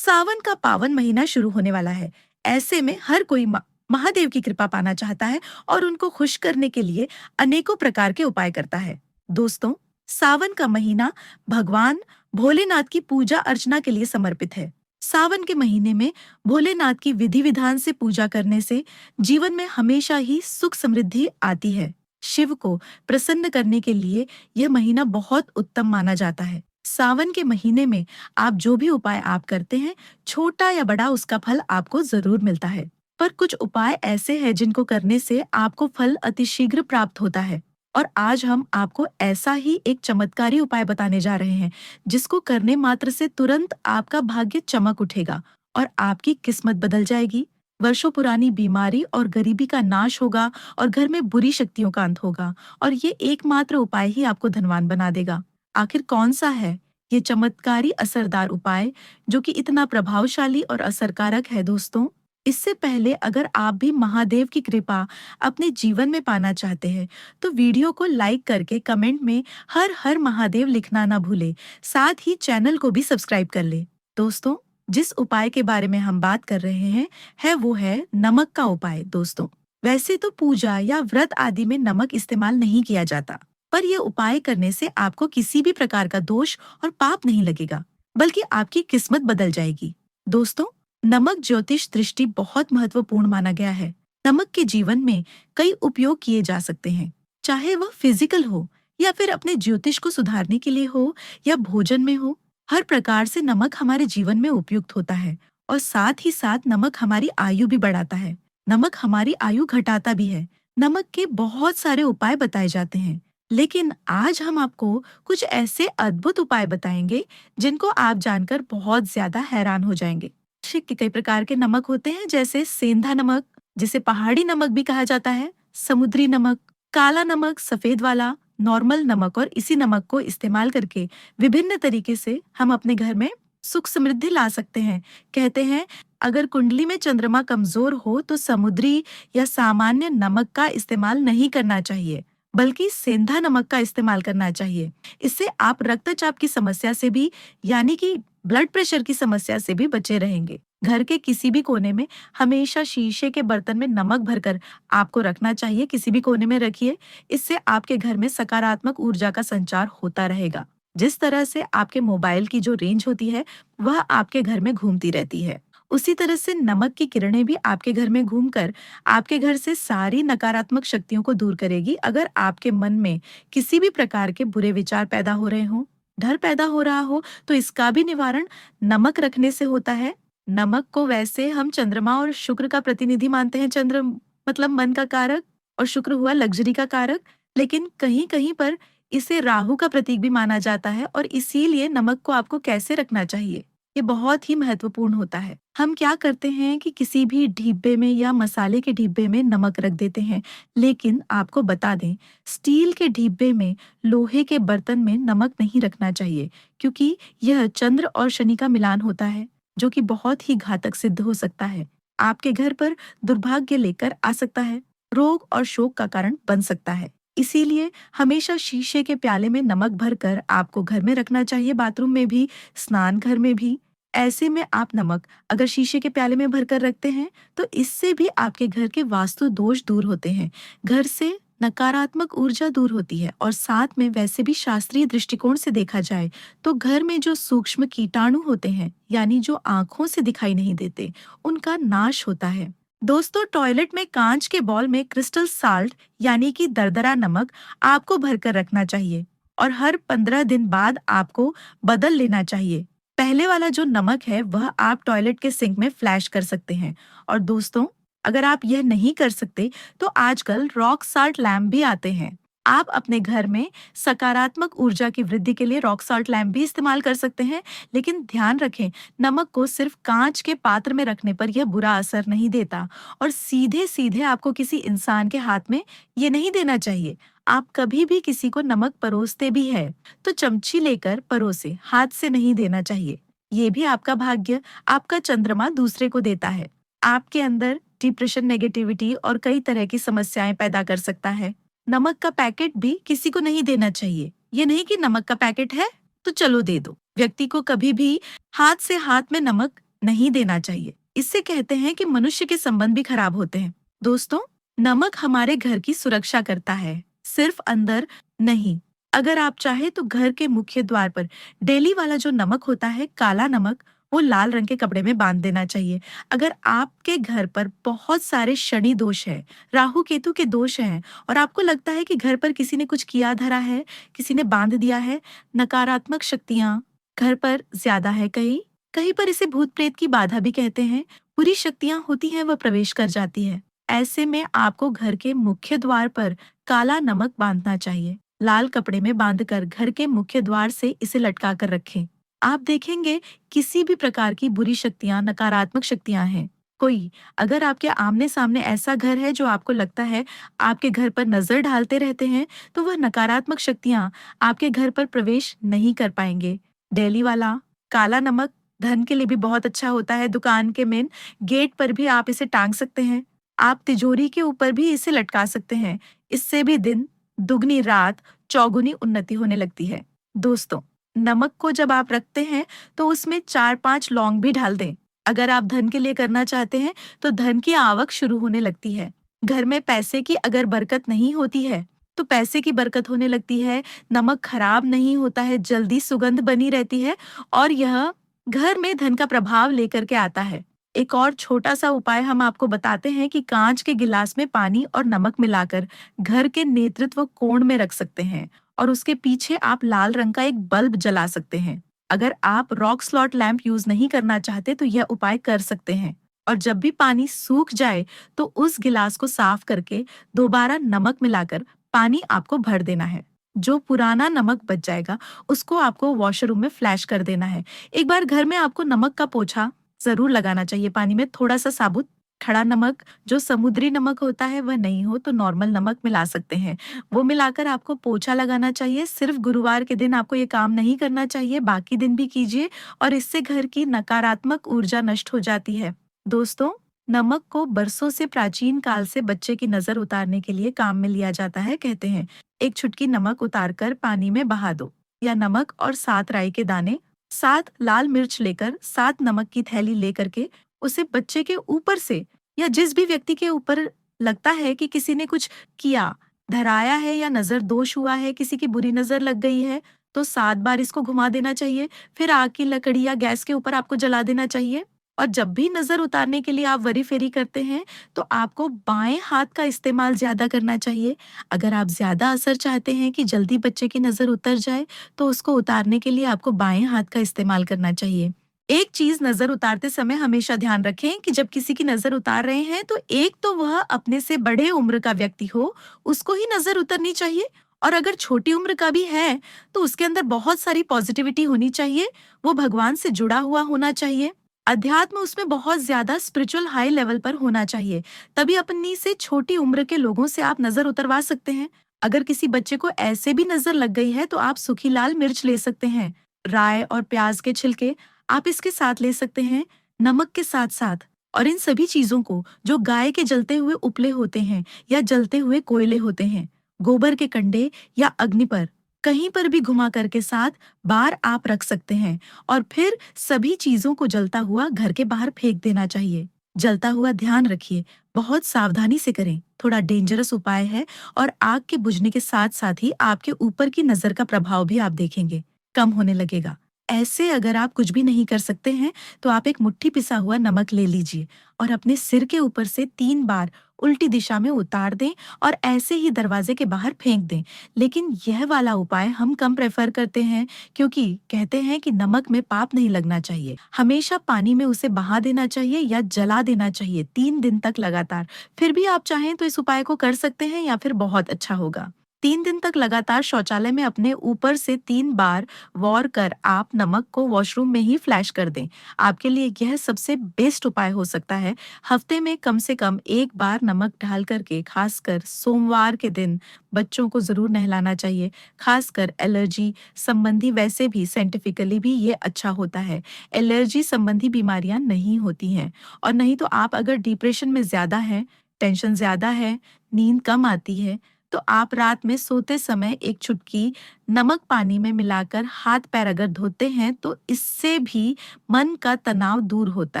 सावन का पावन महीना शुरू होने वाला है। ऐसे में हर कोई महादेव की कृपा पाना चाहता है और उनको खुश करने के लिए अनेकों प्रकार के उपाय करता है। दोस्तों, सावन का महीना भगवान भोलेनाथ की पूजा अर्चना के लिए समर्पित है। सावन के महीने में भोलेनाथ की विधि विधान से पूजा करने से जीवन में हमेशा ही सुख समृद्धि आती है। शिव को प्रसन्न करने के लिए यह महीना बहुत उत्तम माना जाता है। सावन के महीने में आप जो भी उपाय आप करते हैं, छोटा या बड़ा, उसका फल आपको जरूर मिलता है। पर कुछ उपाय ऐसे हैं जिनको करने से आपको फल अतिशीघ्र प्राप्त होता है। और आज हम आपको ऐसा ही एक चमत्कारी उपाय बताने जा रहे हैं, जिसको करने मात्र से तुरंत आपका भाग्य चमक उठेगा और आपकी किस्मत बदल जाएगी। वर्षों पुरानी बीमारी और गरीबी का नाश होगा और घर में बुरी शक्तियों का अंत होगा। और ये एकमात्र उपाय ही आपको धनवान बना देगा। आखिर कौन सा है ये चमत्कारी असरदार उपाय जो कि इतना प्रभावशाली और असरकारक है? दोस्तों, इससे पहले अगर आप भी महादेव की कृपा अपने जीवन में पाना चाहते हैं, तो वीडियो को लाइक करके कमेंट में हर हर महादेव लिखना ना भूले। साथ ही चैनल को भी सब्सक्राइब कर ले। दोस्तों, जिस उपाय के बारे में हम बात कर रहे हैं, वो है नमक का उपाय। दोस्तों, वैसे तो पूजा या व्रत आदि में नमक इस्तेमाल नहीं किया जाता, पर यह उपाय करने से आपको किसी भी प्रकार का दोष और पाप नहीं लगेगा, बल्कि आपकी किस्मत बदल जाएगी। दोस्तों, नमक ज्योतिष दृष्टि बहुत महत्वपूर्ण माना गया है। नमक के जीवन में कई उपयोग किए जा सकते हैं, चाहे वह फिजिकल हो या फिर अपने ज्योतिष को सुधारने के लिए हो या भोजन में हो। हर प्रकार से नमक हमारे जीवन में उपयुक्त होता है और साथ ही साथ नमक हमारी आयु भी बढ़ाता है। नमक हमारी आयु घटाता भी है। नमक के बहुत सारे उपाय बताए जाते हैं, लेकिन आज हम आपको कुछ ऐसे अद्भुत उपाय बताएंगे जिनको आप जानकर बहुत ज्यादा हैरान हो जाएंगे। शिक के कई प्रकार के नमक होते हैं, जैसे सेंधा नमक, जिसे पहाड़ी नमक भी कहा जाता है, समुद्री नमक, काला नमक, सफेद वाला, नॉर्मल नमक। और इसी नमक को इस्तेमाल करके विभिन्न तरीके से हम अपने घर में सुख समृद्धि ला सकते हैं। कहते हैं, अगर कुंडली में चंद्रमा कमजोर हो तो समुद्री या सामान्य नमक का इस्तेमाल नहीं करना चाहिए, बल्कि सेंधा नमक का इस्तेमाल करना चाहिए। इससे आप रक्तचाप की समस्या से भी, यानी कि ब्लड प्रेशर की समस्या से भी बचे रहेंगे। घर के किसी भी कोने में हमेशा शीशे के बर्तन में नमक भरकर आपको रखना चाहिए। किसी भी कोने में रखिए, इससे आपके घर में सकारात्मक ऊर्जा का संचार होता रहेगा। जिस तरह से आपके मोबाइल की जो रेंज होती है, वह आपके घर में घूमती रहती है, उसी तरह से नमक की किरणें भी आपके घर में घूमकर आपके घर से सारी नकारात्मक शक्तियों को दूर करेगी। अगर आपके मन में किसी भी प्रकार के बुरे विचार पैदा हो रहे हों, डर पैदा हो रहा हो, तो इसका भी निवारण नमक रखने से होता है। नमक को वैसे हम चंद्रमा और शुक्र का प्रतिनिधि मानते हैं। चंद्र मतलब मन का कारक और शुक्र हुआ लग्जरी का कारक, लेकिन कहीं कहीं पर इसे राहु का प्रतीक भी माना जाता है। और इसीलिए नमक को आपको कैसे रखना चाहिए, ये बहुत ही महत्वपूर्ण होता है। हम क्या करते हैं कि किसी भी डिब्बे में या मसाले के डिब्बे में नमक रख देते हैं, लेकिन आपको बता दें, स्टील के डिब्बे में, लोहे के बर्तन में नमक नहीं रखना चाहिए, क्योंकि यह चंद्र और शनि का मिलान होता है, जो कि बहुत ही घातक सिद्ध हो सकता है। आपके घर पर दुर्भाग्य लेकर आ सकता है, रोग और शोक का कारण बन सकता है। इसीलिए हमेशा शीशे के प्याले में नमक भरकर आपको घर में रखना चाहिए, बाथरूम में भी, स्नान घर में भी। ऐसे में आप नमक अगर शीशे के प्याले में भरकर रखते हैं, तो इससे भी आपके घर के वास्तु दोष दूर होते हैं, घर से नकारात्मक ऊर्जा दूर होती है। और साथ में वैसे भी शास्त्रीय दृष्टिकोण से देखा जाए तो घर में जो सूक्ष्म कीटाणु होते हैं, यानी जो आंखों से दिखाई नहीं देते, उनका नाश होता है। दोस्तों, टॉयलेट में कांच के बॉल में क्रिस्टल साल्ट, यानी कि दरदरा नमक, आपको भरकर रखना चाहिए और हर 15 दिन बाद आपको बदल लेना चाहिए। पहले वाला जो नमक है, वह आप टॉयलेट के सिंक में फ्लैश कर सकते हैं। और दोस्तों, अगर आप यह नहीं कर सकते, तो आजकल रॉक साल्ट लैम्प भी आते हैं। आप अपने घर में सकारात्मक ऊर्जा की वृद्धि के लिए रॉक साल्ट लैम्प भी इस्तेमाल कर सकते हैं, लेकिन ध्यान रखें, नमक को सिर्फ कांच के पात्र में रखने पर यह बुरा असर नहीं देता और सीधे सीधे आपको किसी इंसान के हाथ में ये नहीं देना चाहिए। आप कभी भी किसी को नमक परोसते भी है, तो चमची लेकर परोसे, हाथ से नहीं देना चाहिए। ये भी आपका भाग्य, आपका चंद्रमा दूसरे को देता है। आपके अंदर डिप्रेशन, नेगेटिविटी और कई तरह की समस्याएं पैदा कर सकता है। नमक का पैकेट भी किसी को नहीं देना चाहिए। ये नहीं कि नमक का पैकेट है तो चलो दे दो। व्यक्ति को कभी भी हाथ से हाथ में नमक नहीं देना चाहिए। इससे कहते हैं कि मनुष्य के संबंध भी खराब होते हैं। दोस्तों, नमक हमारे घर की सुरक्षा करता है, सिर्फ अंदर नहीं। अगर आप चाहे तो घर के मुख्य द्वार पर डेली वाला जो नमक होता है, काला नमक, वो लाल रंग के कपड़े में बांध देना चाहिए। अगर आपके घर पर बहुत सारे शनि दोष है, राहु केतु के दोष हैं और आपको लगता है कि घर पर किसी ने कुछ किया धरा है, किसी ने बांध दिया है, नकारात्मक शक्तियां घर पर ज्यादा है, कहीं कहीं पर इसे भूत प्रेत की बाधा भी कहते हैं, बुरी शक्तियां होती हैं, वह प्रवेश कर जाती है। ऐसे में आपको घर के मुख्य द्वार पर काला नमक बांधना चाहिए। लाल कपड़े में बांधकर घर के मुख्य द्वार से इसे लटका कर रखें। आप देखेंगे किसी भी प्रकार की बुरी शक्तियां, नकारात्मक शक्तियां हैं, कोई अगर आपके आमने सामने ऐसा घर है जो आपको लगता है आपके घर पर नजर डालते रहते हैं, तो वह नकारात्मक शक्तियां आपके घर पर प्रवेश नहीं कर पाएंगे। डेली वाला काला नमक धन के लिए भी बहुत अच्छा होता है। दुकान के मेन गेट पर भी आप इसे टांग सकते हैं। आप तिजोरी के ऊपर भी इसे लटका सकते हैं। इससे भी दिन दुगनी रात चौगुनी उन्नति होने लगती है। दोस्तों, नमक को जब आप रखते हैं तो उसमें 4-5 लौंग भी डाल दें। अगर आप धन के लिए करना चाहते हैं तो धन की आवक शुरू होने लगती है। घर में पैसे की अगर बरकत नहीं होती है तो पैसे की बरकत होने लगती है। नमक खराब नहीं होता है, जल्दी सुगंध बनी रहती है और यह घर में धन का प्रभाव लेकर के आता है। एक और छोटा सा उपाय हम आपको बताते हैं कि कांच के गिलास में पानी और नमक मिलाकर घर के नेतृत्व कोण में रख सकते हैं और उसके पीछे आप लाल रंग का एक बल्ब जला सकते हैं। अगर आप रॉक स्लॉट लैंप यूज नहीं करना चाहते तो यह उपाय कर सकते हैं। और जब भी पानी सूख जाए तो उस गिलास को साफ करके दोबारा नमक मिलाकर पानी आपको भर देना है। जो पुराना नमक बच जाएगा उसको आपको वॉशरूम में फ्लैश कर देना है। एक बार घर में आपको नमक का पोछा जरूर लगाना चाहिए। पानी में थोड़ा सा साबुत खड़ा नमक, जो समुद्री नमक होता है, वह नहीं हो तो नॉर्मल नमक मिला सकते हैं। वो मिलाकर आपको पोछा लगाना चाहिए। सिर्फ गुरुवार के दिन आपको ये काम नहीं करना चाहिए, बाकी दिन भी कीजिए और इससे घर की नकारात्मक ऊर्जा नष्ट हो जाती है। दोस्तों, नमक को बरसों से प्राचीन काल से बच्चे की नजर उतारने के लिए काम में लिया जाता है। कहते हैं एक चुटकी नमक उतारकर पानी में बहा दो, या नमक और 7 राई के दाने, 7 लाल मिर्च लेकर 7 नमक की थैली लेकर के उसे बच्चे के ऊपर से या जिस भी व्यक्ति के ऊपर लगता है कि किसी ने कुछ किया, धराया है या नजर दोष हुआ है, किसी की बुरी नजर लग गई है, तो 7 बार इसको घुमा देना चाहिए। फिर आग की लकड़ी या गैस के ऊपर आपको जला देना चाहिए। और जब भी नजर उतारने के लिए आप वरी फेरी करते हैं तो आपको बाएं हाथ का इस्तेमाल ज्यादा करना चाहिए। अगर आप ज्यादा असर चाहते हैं कि जल्दी बच्चे की नजर उतर जाए तो उसको उतारने के लिए आपको बाएं हाथ का इस्तेमाल करना चाहिए। एक चीज नजर उतारते समय हमेशा ध्यान रखें कि जब किसी की नजर उतार रहे हैं तो एक तो वह अपने से बड़े उम्र का व्यक्ति हो, उसको ही नजर उतरनी चाहिए। और अगर छोटी उम्र का भी है तो उसके अंदर बहुत सारी पॉजिटिविटी होनी चाहिए, वो भगवान से जुड़ा हुआ होना चाहिए, अध्यात्म उसमें बहुत ज्यादा स्पिरिचुअल हाई लेवल पर होना चाहिए। तभी अपनी से छोटी उम्र के लोगों से आप नजर उतरवा सकते हैं। अगर किसी बच्चे को ऐसे भी नजर लग गई है तो आप सूखी लाल मिर्च ले सकते हैं, राय और प्याज के छिलके आप इसके साथ ले सकते हैं, नमक के साथ साथ। और इन सभी चीजों को, जो गाय के जलते हुए उपले होते हैं या जलते हुए कोयले होते हैं, गोबर के कंडे या अग्नि पर कहीं पर भी घुमा करके 7 बार आप रख सकते हैं और फिर सभी चीजों को जलता हुआ घर के बाहर फेंक देना चाहिए। जलता हुआ ध्यान रखिए, बहुत सावधानी से करें, थोड़ा डेंजरस उपाय है और आग के बुझने के साथ साथ ही आपके ऊपर की नजर का प्रभाव भी आप देखेंगे कम होने लगेगा। ऐसे अगर आप कुछ भी नहीं कर सकते हैं तो आप एक मुट्ठी पिसा हुआ नमक ले लीजिए और अपने सिर के ऊपर से 3 बार उल्टी दिशा में उतार दें और ऐसे ही दरवाजे के बाहर फेंक दें। लेकिन यह वाला उपाय हम कम प्रेफर करते हैं क्योंकि कहते हैं कि नमक में पाप नहीं लगना चाहिए। हमेशा पानी में उसे बहा देना चाहिए या जला देना चाहिए 3 दिन तक लगातार। फिर भी आप चाहें तो इस उपाय को कर सकते हैं या फिर बहुत अच्छा होगा। 3 दिन तक लगातार शौचालय में अपने ऊपर से 3 बार वॉर कर आप नमक को वॉशरूम में ही फ्लैश कर दें। आपके लिए यह सबसे बेस्ट उपाय हो सकता है। हफ्ते में कम से कम 1 बार नमक डाल करके, खासकर सोमवार के दिन बच्चों को जरूर नहलाना चाहिए। खासकर एलर्जी संबंधी, वैसे भी साइंटिफिकली भी ये अच्छा होता है। एलर्जी संबंधी बीमारियां नहीं होती हैं। और नहीं तो आप अगर डिप्रेशन में ज्यादा हैं, टेंशन ज्यादा है, नींद कम आती है, तो आप रात में सोते समय एक चुटकी नमक पानी में मिलाकर हाथ पैर अगर धोते हैं तो इससे भी मन का तनाव दूर होता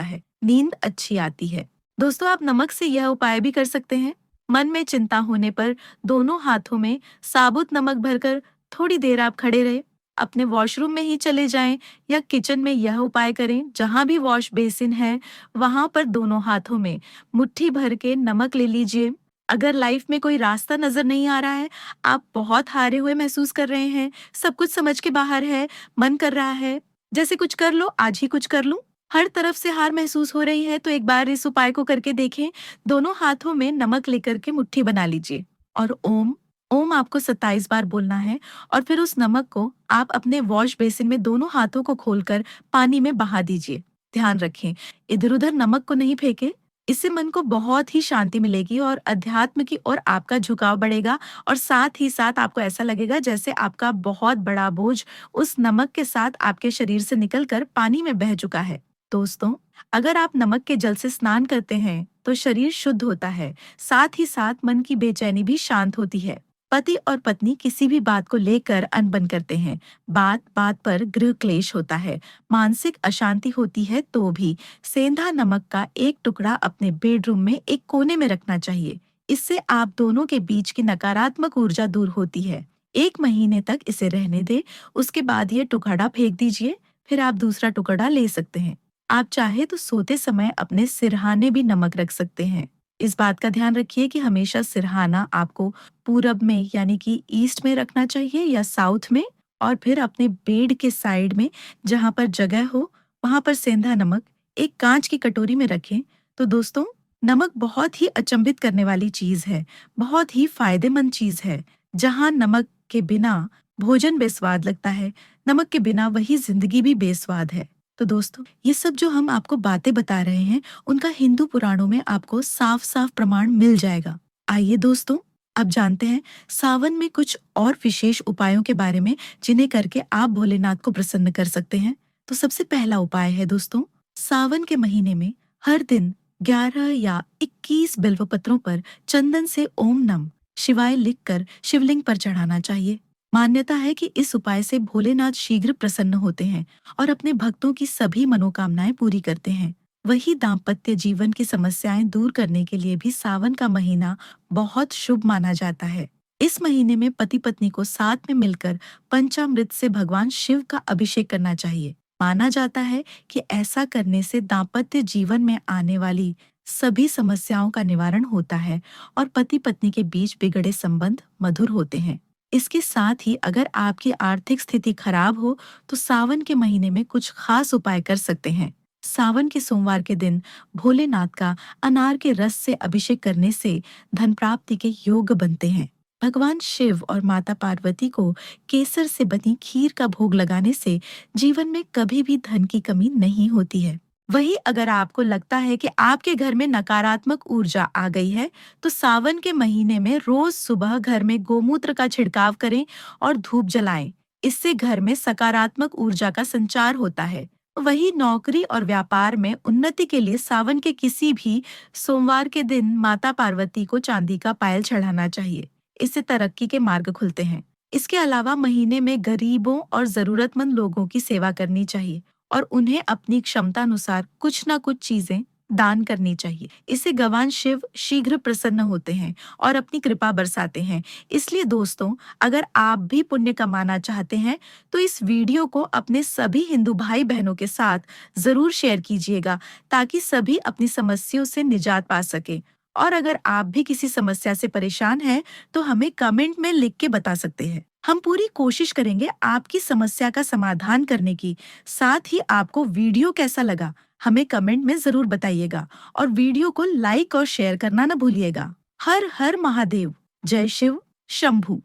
है, नींद अच्छी आती है। दोस्तों, आप नमक से यह उपाय भी कर सकते हैं। मन में चिंता होने पर दोनों हाथों में साबुत नमक भरकर थोड़ी देर आप खड़े रहे, अपने वॉशरूम में ही चले जाएं या किचन में यह उपाय करें। जहां भी वॉश बेसिन है वहां पर दोनों हाथों में मुट्ठी भर के नमक ले लीजिए। अगर लाइफ में कोई रास्ता नजर नहीं आ रहा है, आप बहुत हारे हुए महसूस कर रहे हैं, सब कुछ समझ के बाहर है, मन कर रहा है जैसे कुछ कर लो, आज ही कुछ कर लूं, हर तरफ से हार महसूस हो रही है, तो एक बार इस उपाय को करके देखें। दोनों हाथों में नमक लेकर के मुट्ठी बना लीजिए और ओम ओम आपको 27 बार बोलना है और फिर उस नमक को आप अपने वॉश बेसिन में दोनों हाथों को खोलकर पानी में बहा दीजिए। ध्यान रखें, इधर उधर नमक को नहीं फेंके। इससे मन को बहुत ही शांति मिलेगी और अध्यात्म की ओर आपका झुकाव बढ़ेगा और साथ ही साथ आपको ऐसा लगेगा जैसे आपका बहुत बड़ा बोझ उस नमक के साथ आपके शरीर से निकलकर पानी में बह चुका है। दोस्तों, अगर आप नमक के जल से स्नान करते हैं तो शरीर शुद्ध होता है, साथ ही साथ मन की बेचैनी भी शांत होती है। पति और पत्नी किसी भी बात को लेकर अनबन करते हैं, बात बात पर गृह क्लेश होता है, मानसिक अशांति होती है, तो भी सेंधा नमक का एक टुकड़ा अपने बेडरूम में एक कोने में रखना चाहिए। इससे आप दोनों के बीच की नकारात्मक ऊर्जा दूर होती है। 1 महीने तक इसे रहने दें, उसके बाद ये टुकड़ा फेंक दीजिए, फिर आप दूसरा टुकड़ा ले सकते हैं। आप चाहे तो सोते समय अपने सिरहाने भी नमक रख सकते हैं। इस बात का ध्यान रखिए कि हमेशा सिरहाना आपको पूरब में यानी कि ईस्ट में रखना चाहिए या साउथ में, और फिर अपने बेड के साइड में जहां पर जगह हो वहां पर सेंधा नमक एक कांच की कटोरी में रखें। तो दोस्तों, नमक बहुत ही अचंभित करने वाली चीज है, बहुत ही फायदेमंद चीज है। जहां नमक के बिना भोजन बेस्वाद लगता है, नमक के बिना वही जिंदगी भी बेस्वाद है। तो दोस्तों, ये सब जो हम आपको बातें बता रहे हैं उनका हिंदू पुराणों में आपको साफ साफ प्रमाण मिल जाएगा। आइए दोस्तों, अब जानते हैं सावन में कुछ और विशेष उपायों के बारे में जिन्हें करके आप भोलेनाथ को प्रसन्न कर सकते हैं। तो सबसे पहला उपाय है दोस्तों, सावन के महीने में हर दिन 11 या 21 बिल्व पत्रों पर चंदन से ओम नम शिवाय लिखकर शिवलिंग पर चढ़ाना चाहिए। मान्यता है कि इस उपाय से भोलेनाथ शीघ्र प्रसन्न होते हैं और अपने भक्तों की सभी मनोकामनाएं पूरी करते हैं। वही दाम्पत्य जीवन की समस्याएं दूर करने के लिए भी सावन का महीना बहुत शुभ माना जाता है। इस महीने में पति पत्नी को साथ में मिलकर पंचामृत से भगवान शिव का अभिषेक करना चाहिए। माना जाता है कि ऐसा करने से दाम्पत्य जीवन में आने वाली सभी समस्याओं का निवारण होता है और पति पत्नी के बीच बिगड़े संबंध मधुर होते हैं। इसके साथ ही अगर आपकी आर्थिक स्थिति खराब हो तो सावन के महीने में कुछ खास उपाय कर सकते हैं। सावन के सोमवार के दिन भोलेनाथ का अनार के रस से अभिषेक करने से धन प्राप्ति के योग बनते हैं। भगवान शिव और माता पार्वती को केसर से बनी खीर का भोग लगाने से जीवन में कभी भी धन की कमी नहीं होती है। वही अगर आपको लगता है कि आपके घर में नकारात्मक ऊर्जा आ गई है, तो सावन के महीने में रोज सुबह घर में गोमूत्र का छिड़काव करें और धूप जलाएं। इससे घर में सकारात्मक ऊर्जा का संचार होता है। वही नौकरी और व्यापार में उन्नति के लिए सावन के किसी भी सोमवार के दिन माता पार्वती को चांदी का पायल चढ़ाना चाहिए। इससे तरक्की के मार्ग खुलते हैं। इसके अलावा महीने में गरीबों और जरूरतमंद लोगों की सेवा करनी चाहिए और उन्हें अपनी क्षमता अनुसार कुछ न कुछ चीजें दान करनी चाहिए। इससे भगवान शिव शीघ्र प्रसन्न होते हैं और अपनी कृपा बरसाते हैं। इसलिए दोस्तों, अगर आप भी पुण्य कमाना चाहते हैं तो इस वीडियो को अपने सभी हिंदू भाई बहनों के साथ जरूर शेयर कीजिएगा ताकि सभी अपनी समस्याओं से निजात पा सके। और अगर आप भी किसी समस्या से परेशान हैं तो हमें कमेंट में लिख के बता सकते हैं। हम पूरी कोशिश करेंगे आपकी समस्या का समाधान करने की। साथ ही आपको वीडियो कैसा लगा हमें कमेंट में जरूर बताइएगा और वीडियो को लाइक और शेयर करना न भूलिएगा। हर हर महादेव। जय शिव शंभू।